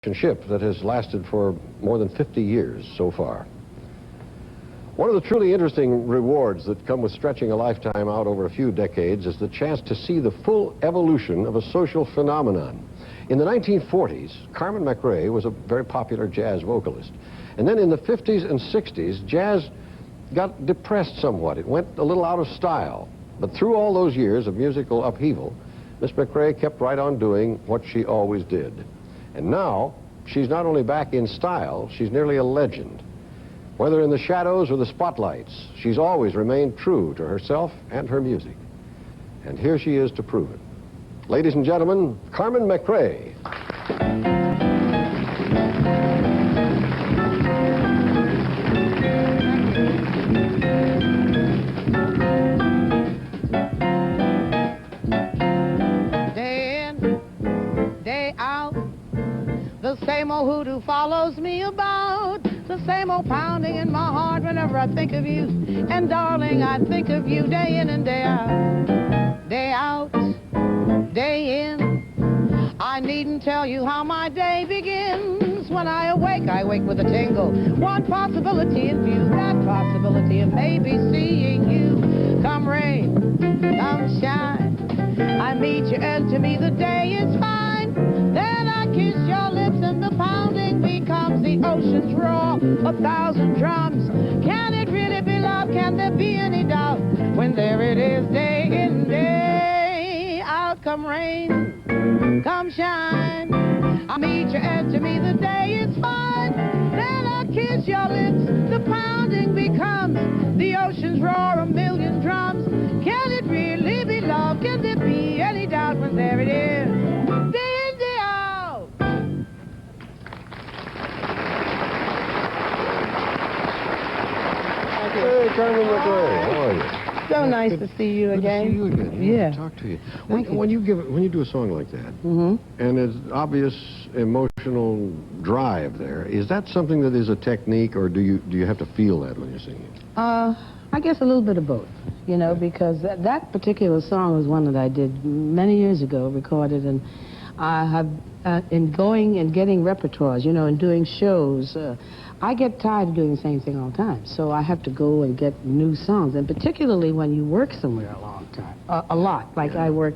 relationship that has lasted for more than 50 years so far. One of the truly interesting rewards that come with stretching a lifetime out over a few decades is the chance to see the full evolution of a social phenomenon. In the 1940s, Carmen McRae was a very popular jazz vocalist. And then in the 50s and 60s, jazz got depressed somewhat. It went a little out of style. But through all those years of musical upheaval, Miss McRae kept right on doing what she always did. And now, she's not only back in style, she's nearly a legend. Whether in the shadows or the spotlights, she's always remained true to herself and her music. And here she is to prove it. Ladies and gentlemen, Carmen McRae. Day in, day out, the same old hoodoo follows me about. The same old pounding in my heart whenever I think of you. And darling, I think of you day in and day out. Day out, day in. I needn't tell you how my day begins. When I wake with a tingle. One possibility in view, that possibility of maybe seeing you. Come rain, come shine, I meet you and to me the day is fine. Then I kiss your lips and the pounding becomes the ocean's roar, 1,000 drums. Can it really be love? Can there be any doubt? When there it is, day in, day out. Come rain, come shine, I meet you and to me the day is fine. Then I kiss your lips, the pounding becomes the ocean's roar, 1,000,000 drums. Can it really be love? Can there be any doubt? When there it is, day in, day out. Hey, Carmen McRae, how are you? So nice to see you again. Good to see you again. Yeah. To talk to you. When you do a song like that, and there's obvious emotional drive there, is that something that is a technique, or do you have to feel that when you're singing? I guess a little bit of both, you know, because that particular song was one that I did many years ago, recorded, and I have, in going and getting repertoires, you know, and doing shows, I get tired of doing the same thing all the time, so I have to go and get new songs, and particularly when you work somewhere a long time, a lot, like I work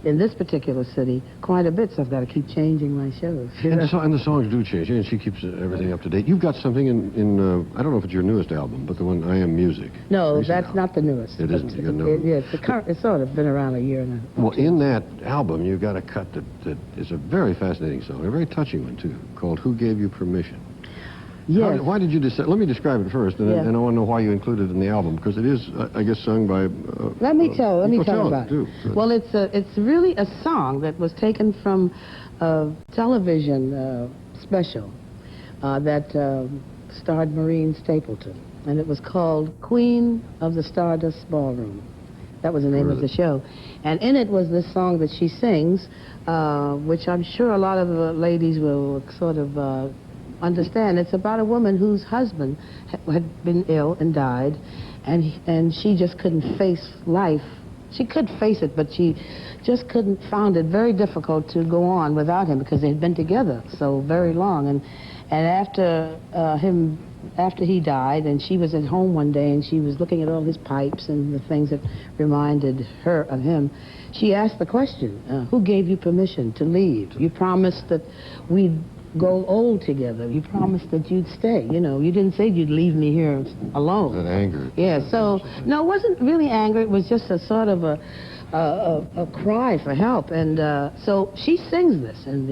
in this particular city quite a bit, so I've got to keep changing my shows. And the songs do change, and she keeps everything up to date. You've got something in I don't know if it's your newest album, but the one, I Am Music. No, that's not the newest. It isn't? It's sort of been around a year and a half. Well, in that album, you've got a cut that is a very fascinating song, a very touching one, too, called Who Gave You Permission? Yes. Why did you decide? Let me describe it first, and I want to know why you included it in the album, because it is, I guess, sung by... let me tell about it. Well, it's really a song that was taken from a television special that starred Maureen Stapleton, and it was called Queen of the Stardust Ballroom. That was the name of the show. And in it was this song that she sings, which I'm sure a lot of the ladies will sort of... understand. It's about a woman whose husband had been ill and died, and she just couldn't face life. She could face it, but she just found it very difficult to go on without him, because they'd been together so very long. And after he died, and she was at home one day, and she was looking at all his pipes and the things that reminded her of him, she asked the question, who gave you permission to leave? You promised that we'd go old together. You promised that you'd stay. You know, you didn't say you'd leave me here alone. That anger. Yeah, so, no, it wasn't really anger. It was just a sort of a cry for help. And so she sings this in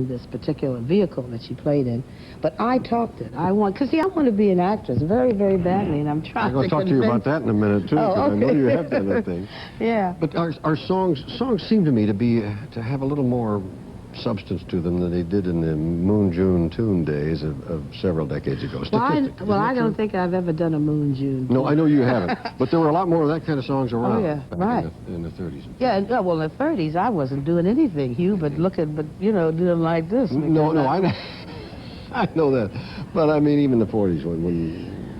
this particular vehicle that she played in. But I talked it. Because, see, I want to be an actress very, very badly, and I'm trying to I'm going to talk to you about that in a minute, too, because I know you have done that thing. Yeah. But our songs seem to me to have a little more substance to them than they did in the Moon June Tune days of several decades ago. Well, I don't think I've ever done a Moon June. No, I know you haven't. But there were a lot more of that kind of songs around. Oh, yeah, right. In the 30s. Yeah, well, in the 30s, I wasn't doing anything, Hugh, but you know, doing like this. No, I know that. But I mean, even the 40s, when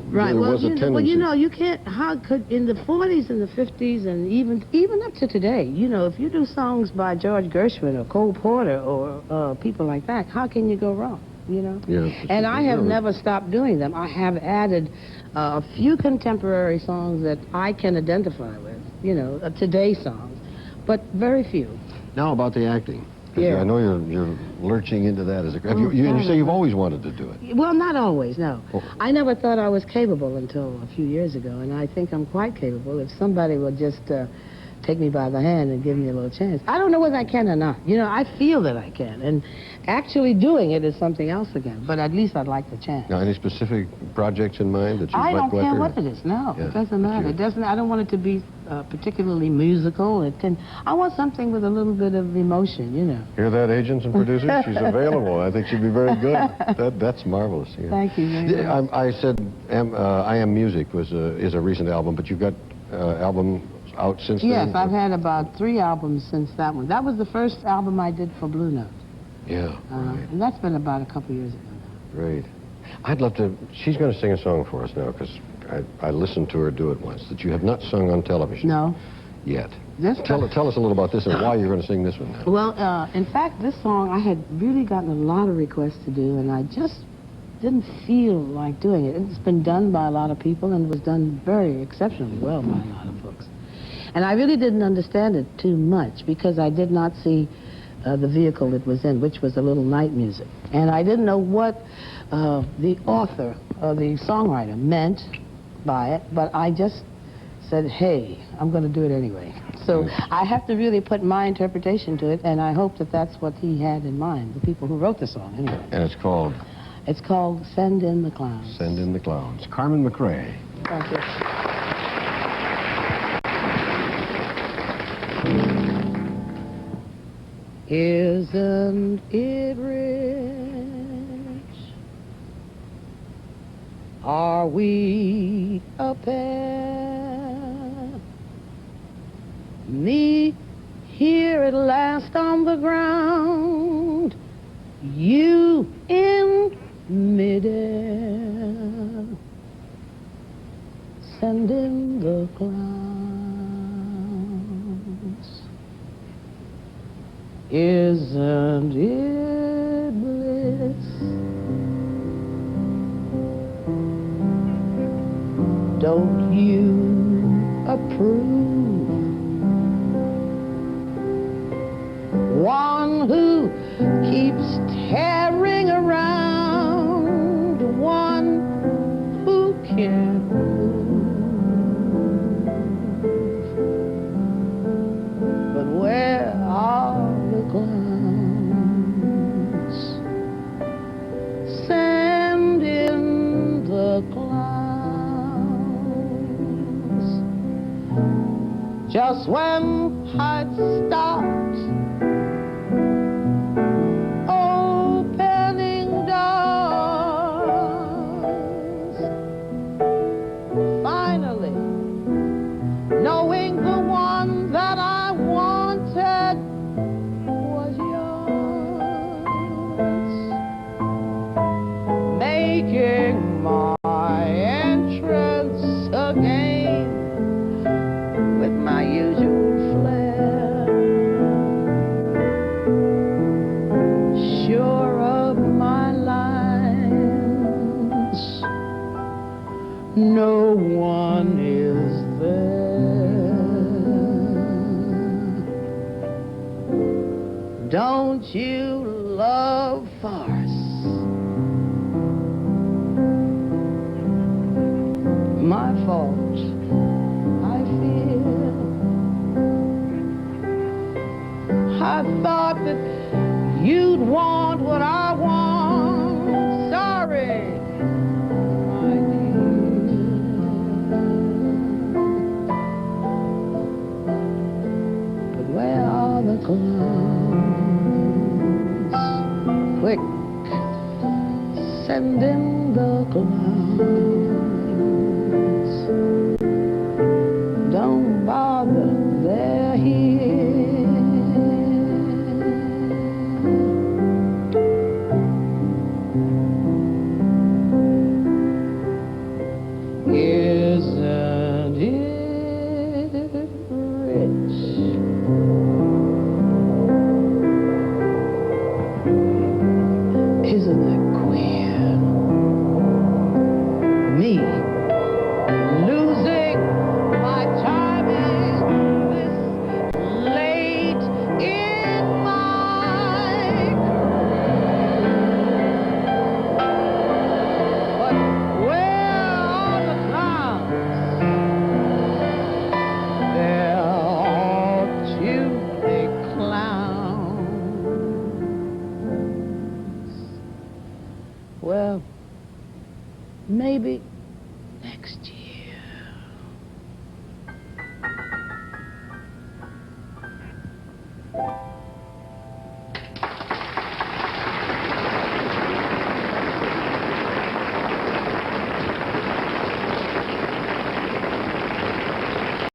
Right. There was a tendency. Well, you can't. How could in the 40s and the 50s and even up to today? If you do songs by George Gershwin or Cole Porter or people like that, how can you go wrong? Yeah. And I have never stopped doing them. I have added a few contemporary songs that I can identify with. Today's songs, but very few. Now about the acting. Yeah. I know you're lurching into that. You say you've always wanted to do it. Well, not always, no. Oh. I never thought I was capable until a few years ago, and I think I'm quite capable if somebody will just take me by the hand and give me a little chance. I don't know whether I can or not. I feel that I can, and actually doing it is something else again, but at least I'd like the chance. Now, any specific projects in mind that you I might don't go care after? what it is, no. Yeah, It doesn't matter. I don't want it to be particularly musical. I want something with a little bit of emotion, Hear that, agents and producers? She's available. I think she'd be very good. That's marvelous. Yeah. Thank you very much. I said I Am Music is a recent album, but you've got album out since then? Yes, I've had about 3 albums since that one. That was the first album I did for Blue Note. Yeah, right. And that's been about a couple years ago now. Great. I'd love to... She's going to sing a song for us now, because I listened to her do it once, that you have not sung on television. No. Yet. Tell us a little about this and why you're going to sing this one now. Well, in fact, this song I had really gotten a lot of requests to do, and I just didn't feel like doing it. It's been done by a lot of people, and it was done very exceptionally well by a lot of folks. And I really didn't understand it too much, because I did not see the vehicle it was in, which was a little night music. And I didn't know what the author or the songwriter meant by it, but I just said, hey, I'm going to do it anyway. So I have to really put my interpretation to it, and I hope that that's what he had in mind, the people who wrote the song anyway. And it's called? It's called Send in the Clowns. Send in the Clowns. Carmen McRae. Thank you. Isn't it rich? Are we a pair? Me here at last on the ground, you in midair. Send in the clowns. Isn't it bliss? Don't you approve? One who keeps tearing around, one who can't move. But where are the clowns? Send in the clowns. Just when I'd stopped opening doors, finally knowing the one that I wanted was yours, making my entrance again with my usual flair, sure of my lines, no one is there. Don't you love farce? My fault, I fear. I thought that you'd want what I want. Sorry, my dear. But where are the clowns? Quick, send in the clowns. Don't bother, they're here. Isn't it queer? Me losing my charming this late in my career. But where are the clowns? There ought to be clowns. Well, maybe